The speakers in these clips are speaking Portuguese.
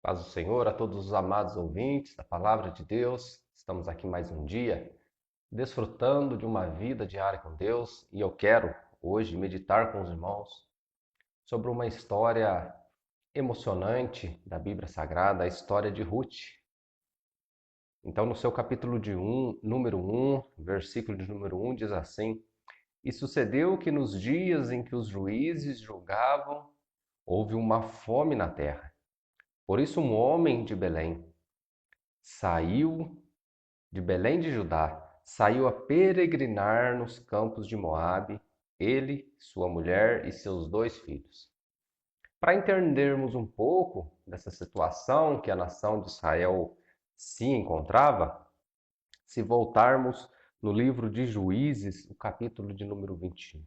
Paz do Senhor a todos os amados ouvintes da Palavra de Deus. Estamos aqui mais um dia, desfrutando de uma vida diária com Deus, e eu quero hoje meditar com os irmãos sobre uma história emocionante da Bíblia Sagrada, a história de Ruth. Então, no seu capítulo número 1, versículo de número 1, diz assim: E sucedeu que nos dias em que os juízes julgavam, houve uma fome na terra. Por isso, um homem de Belém saiu de Belém de Judá, saiu a peregrinar nos campos de Moabe, ele, sua mulher e seus 2 filhos. Para entendermos um pouco dessa situação que a nação de Israel se encontrava, se voltarmos no livro de Juízes, o capítulo de número 21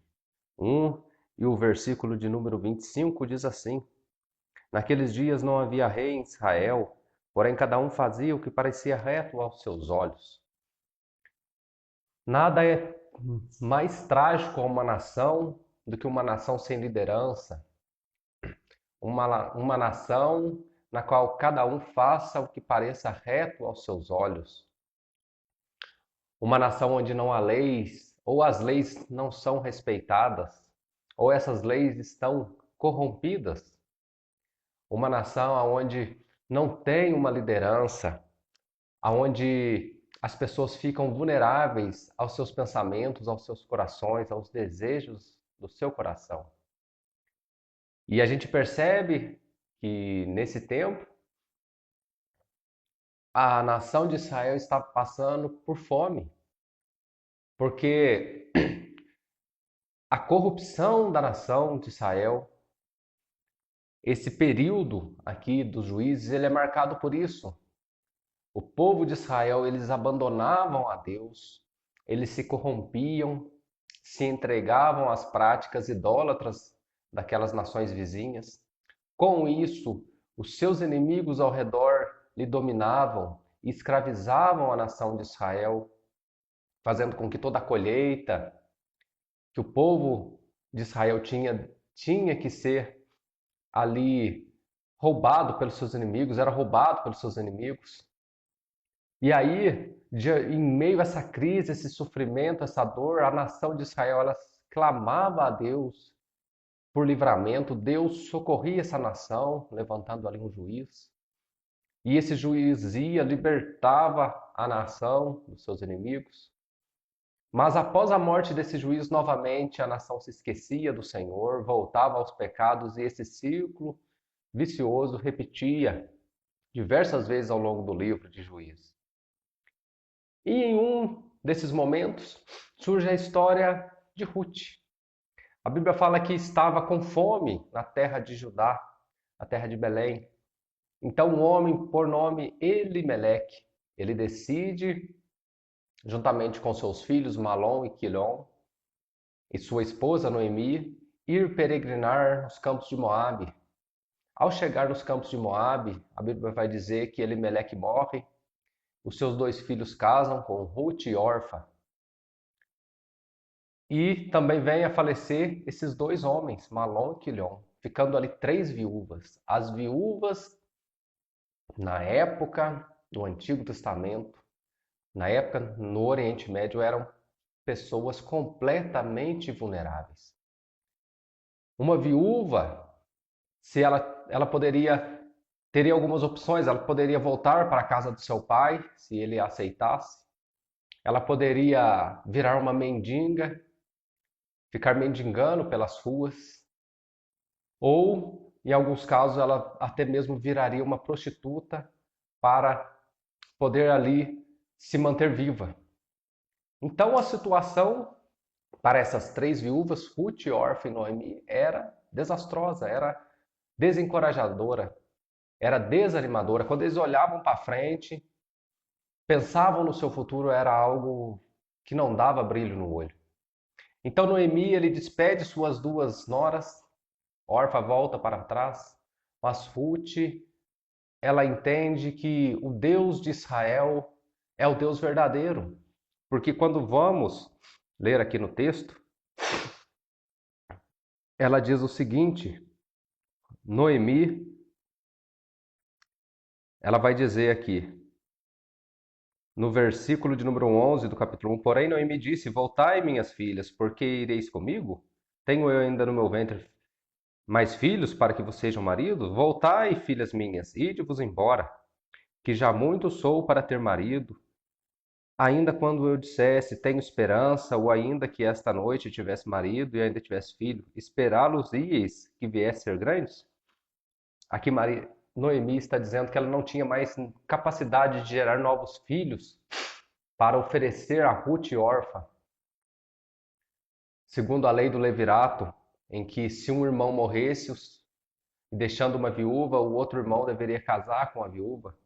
e o versículo de número 25 diz assim: Naqueles dias não havia rei em Israel, porém cada um fazia o que parecia reto aos seus olhos. Nada é mais trágico a uma nação do que uma nação sem liderança, uma nação na qual cada um faça o que pareça reto aos seus olhos, uma nação onde não há leis, ou as leis não são respeitadas, ou essas leis estão corrompidas, uma nação onde não tem uma liderança, onde as pessoas ficam vulneráveis aos seus pensamentos, aos seus corações, aos desejos do seu coração. E a gente percebe que nesse tempo a nação de Israel está passando por fome, porque a corrupção da nação de Israel, esse período aqui dos juízes, ele é marcado por isso. O povo de Israel, eles abandonavam a Deus, eles se corrompiam, se entregavam às práticas idólatras daquelas nações vizinhas. Com isso, os seus inimigos ao redor lhe dominavam e escravizavam a nação de Israel, fazendo com que toda a colheita que o povo de Israel tinha que ser ali roubado pelos seus inimigos, era roubado pelos seus inimigos. E aí, em meio a essa crise, esse sofrimento, essa dor, a nação de Israel, ela clamava a Deus por livramento. Deus socorria essa nação, levantando ali um juiz. E esse juiz ia, libertava a nação dos seus inimigos. Mas após a morte desse juiz, novamente a nação se esquecia do Senhor, voltava aos pecados, e esse ciclo vicioso repetia diversas vezes ao longo do livro de Juízes. E em um desses momentos surge a história de Ruth. A Bíblia fala que estava com fome na terra de Judá, na terra de Belém. Então um homem por nome Elimeleque, ele decide, juntamente com seus filhos Malom e Quilom, e sua esposa Noemi, ir peregrinar nos campos de Moabe. Ao chegar nos campos de Moabe, a Bíblia vai dizer que Elimeleque morre, os seus 2 filhos casam com Ruth e Orfa. E também vem a falecer esses 2 homens, Malom e Quilom, ficando ali 3 viúvas. As viúvas, na época do Antigo Testamento, na época no Oriente Médio, eram pessoas completamente vulneráveis. Uma viúva, se ela teria algumas opções, ela poderia voltar para a casa do seu pai, se ele aceitasse. Ela poderia virar uma mendiga, ficar mendigando pelas ruas, ou, em alguns casos, ela até mesmo viraria uma prostituta para poder ali se manter viva. Então a situação para essas 3 viúvas, Ruth, Orfa e Noemi, era desastrosa, era desencorajadora, era desanimadora. Quando eles olhavam para frente, pensavam no seu futuro, era algo que não dava brilho no olho. Então Noemi, ele despede suas 2 noras, Orfa volta para trás, mas Ruth, ela entende que o Deus de Israel é o Deus verdadeiro. Porque quando vamos ler aqui no texto, ela diz o seguinte: Noemi, ela vai dizer aqui, no versículo de número 11 do capítulo 1, porém Noemi disse, voltai, minhas filhas, porque ireis comigo? Tenho eu ainda no meu ventre mais filhos para que vos sejam maridos? Voltai, filhas minhas, ide-vos embora, que já muito sou para ter marido. Ainda quando eu dissesse, tenho esperança, ou ainda que esta noite tivesse marido e ainda tivesse filho, esperá-los ieis que viesse ser grandes? Aqui Noemi está dizendo que ela não tinha mais capacidade de gerar novos filhos para oferecer a Ruth órfã, segundo a lei do levirato, em que se um irmão morresse, deixando uma viúva, o outro irmão deveria casar com a viúva.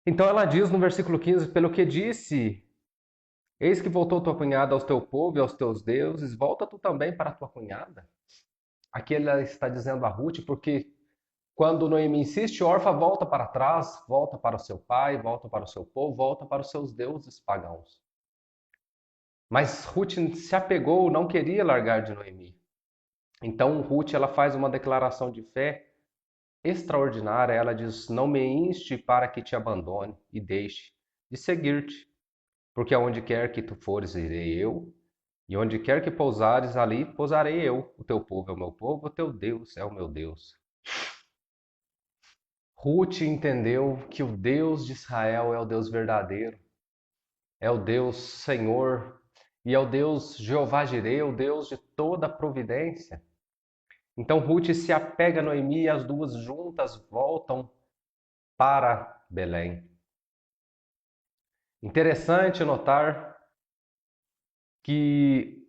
Então ela diz no versículo 15, pelo que disse, eis que voltou tua cunhada ao teu povo e aos teus deuses, volta tu também para a tua cunhada. Aqui ela está dizendo a Ruth, porque quando Noemi insiste, órfã volta para trás, volta para o seu pai, volta para o seu povo, volta para os seus deuses pagãos. Mas Ruth se apegou, não queria largar de Noemi. Então Ruth ela faz uma declaração de fé extraordinária. Ela diz: não me inste para que te abandone e deixe de seguir-te, porque aonde quer que tu fores, irei eu, e onde quer que pousares, ali pousarei eu. O teu povo é o meu povo, o teu Deus é o meu Deus. Ruth entendeu que o Deus de Israel é o Deus verdadeiro, é o Deus Senhor, e é o Deus Jeová Jireh, o Deus de toda a providência. Então Ruth se apega a Noemi e as duas juntas voltam para Belém. Interessante notar que,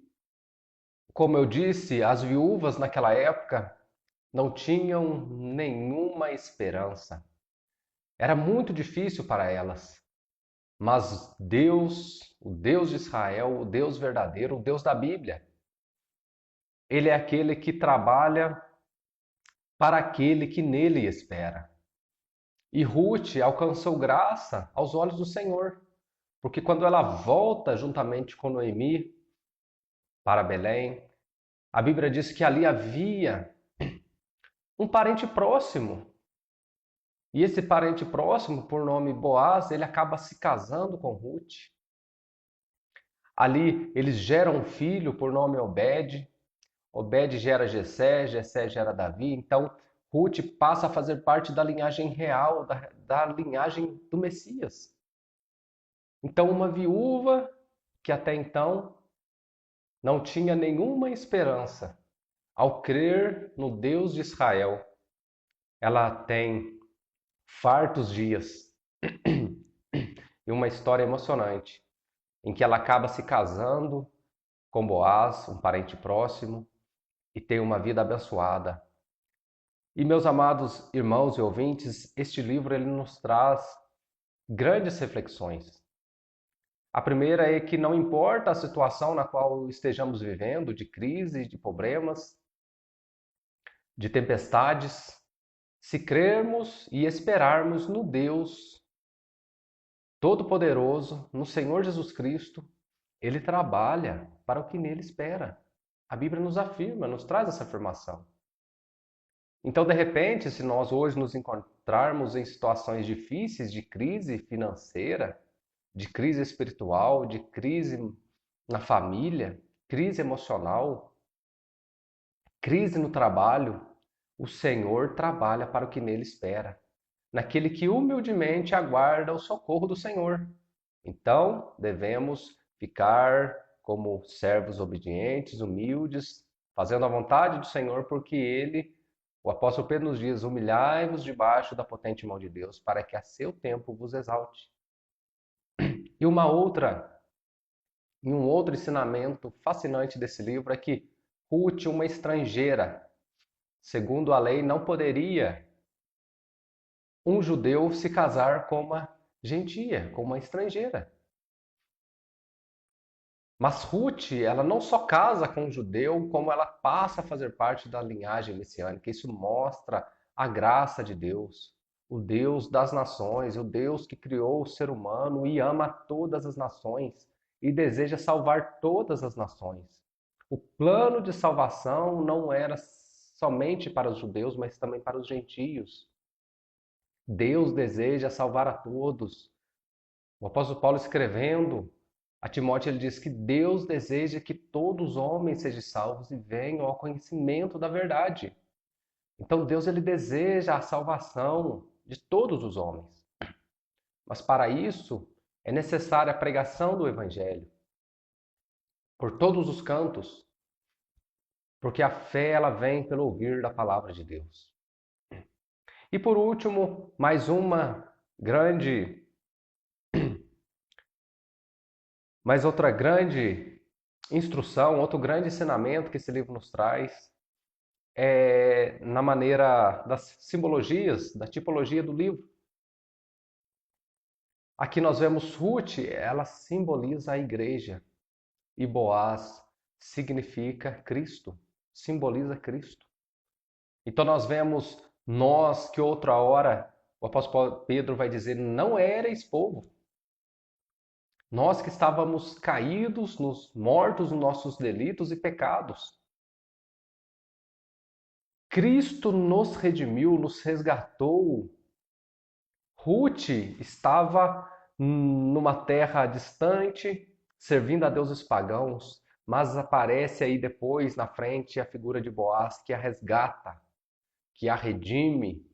como eu disse, as viúvas naquela época não tinham nenhuma esperança. Era muito difícil para elas. Mas Deus, o Deus de Israel, o Deus verdadeiro, o Deus da Bíblia, ele é aquele que trabalha para aquele que nele espera. E Ruth alcançou graça aos olhos do Senhor, porque quando ela volta juntamente com Noemi para Belém, a Bíblia diz que ali havia um parente próximo. E esse parente próximo, por nome Boaz, ele acaba se casando com Ruth. Ali eles geram um filho por nome Obed. Obed gera Jessé, Jessé gera Davi. Então Ruth passa a fazer parte da linhagem real, da linhagem do Messias. Então uma viúva que até então não tinha nenhuma esperança, ao crer no Deus de Israel, ela tem fartos dias e uma história emocionante, em que ela acaba se casando com Boaz, um parente próximo, e tem uma vida abençoada. E meus amados irmãos e ouvintes, este livro ele nos traz grandes reflexões. A primeira é que não importa a situação na qual estejamos vivendo, de crise, de problemas, de tempestades, se crermos e esperarmos no Deus Todo-Poderoso, no Senhor Jesus Cristo, Ele trabalha para o que nele espera. A Bíblia nos afirma, nos traz essa afirmação. Então, de repente, se nós hoje nos encontrarmos em situações difíceis de crise financeira, de crise espiritual, de crise na família, crise emocional, crise no trabalho, o Senhor trabalha para o que nele espera, naquele que humildemente aguarda o socorro do Senhor. Então, devemos ficar como servos obedientes, humildes, fazendo a vontade do Senhor, porque Ele, o apóstolo Pedro nos diz, humilhai-vos debaixo da potente mão de Deus, para que a seu tempo vos exalte. E um outro ensinamento fascinante desse livro é que Ruth, uma estrangeira, segundo a lei, não poderia um judeu se casar com uma gentia, com uma estrangeira. Mas Ruth, ela não só casa com um judeu, como ela passa a fazer parte da linhagem messiânica. Isso mostra a graça de Deus, o Deus das nações, o Deus que criou o ser humano e ama todas as nações e deseja salvar todas as nações. O plano de salvação não era somente para os judeus, mas também para os gentios. Deus deseja salvar a todos. O apóstolo Paulo escrevendo a Timóteo, ele diz que Deus deseja que todos os homens sejam salvos e venham ao conhecimento da verdade. Então Deus ele deseja a salvação de todos os homens. Mas para isso é necessária a pregação do evangelho por todos os cantos, porque a fé ela vem pelo ouvir da palavra de Deus. E por último, mais outra grande instrução, outro grande ensinamento que esse livro nos traz é na maneira das simbologias, da tipologia do livro. Aqui nós vemos Ruth, ela simboliza a igreja, e Boaz significa Cristo, simboliza Cristo. Então nós vemos nós que outra hora o apóstolo Pedro vai dizer, não éreis povo. Nós que estávamos caídos, mortos nos nossos delitos e pecados. Cristo nos redimiu, nos resgatou. Ruth estava numa terra distante, servindo a deuses pagãos, mas aparece aí depois, na frente, a figura de Boaz que a resgata, que a redime,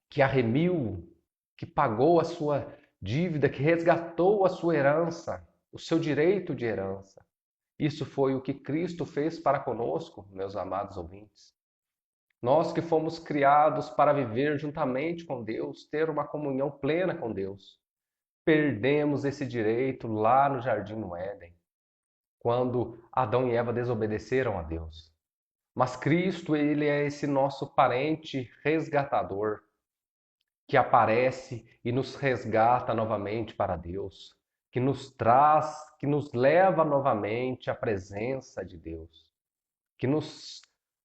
que a remiu, que pagou a sua dívida, que resgatou a sua herança, o seu direito de herança. Isso foi o que Cristo fez para conosco, meus amados ouvintes. Nós que fomos criados para viver juntamente com Deus, ter uma comunhão plena com Deus, perdemos esse direito lá no Jardim do Éden, quando Adão e Eva desobedeceram a Deus. Mas Cristo, ele é esse nosso parente resgatador, que aparece e nos resgata novamente para Deus, que nos traz, que nos leva novamente à presença de Deus, que nos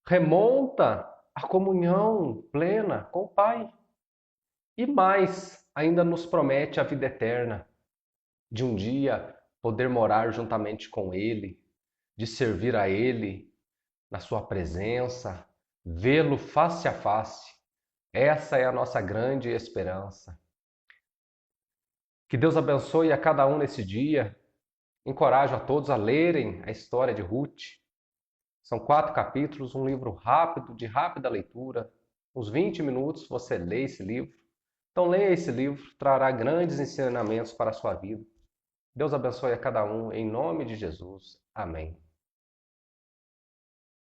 remonta à comunhão plena com o Pai. E mais, ainda nos promete a vida eterna, de um dia poder morar juntamente com Ele, de servir a Ele na sua presença, vê-lo face a face. Essa é a nossa grande esperança. Que Deus abençoe a cada um nesse dia. Encorajo a todos a lerem a história de Ruth. São 4 capítulos, um livro rápido, de rápida leitura. Uns 20 minutos você lê esse livro. Então leia esse livro, trará grandes ensinamentos para a sua vida. Deus abençoe a cada um, em nome de Jesus. Amém.